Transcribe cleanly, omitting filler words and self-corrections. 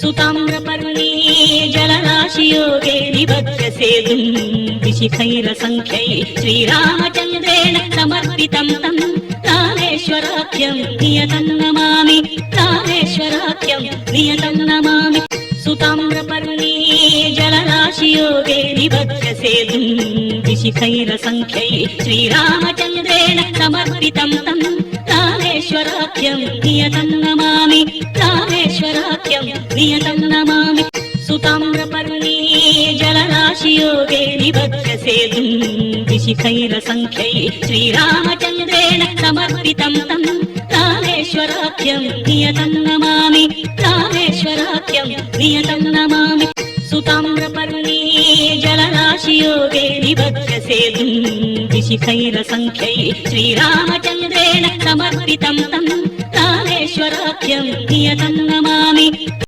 सुताम्रपर्णी जलराशियोगे निबध्यसेतुं विशिखैरसङ्ख्यै श्रीरामचन्द्रेण समर्पितं तं रामेश्वराख्यं नियतं नमामि रामेश्वराख्यं नियतं नमामि सुताम्रपर्णी जलराशियोगे निबध्यसेतुं विशिखैरसङ्ख्यै श्रीरामचन्द्रेण समर्पितं तं रामेश्वराख्यं नियतं नमामि रामेश्वराख्यं नियतं नमामि सुताम्रपर्णी जलराशियोगे निबध्यसेतुं विशिखैरसङ्ख्यै श्रीरामचन्द्रेण समर्पितं तं रामेश्वराख्यं नियतं नमामि रामेश्वराख्यं नियतं नमामि सुताम्रपर्णी जलराशियोगे निबध्यसेतुं विशिखैरसङ्ख्यै श्रीरामचन्द्रेण समर्पितं तं रामेश्वराख्यं नियतं नमामि।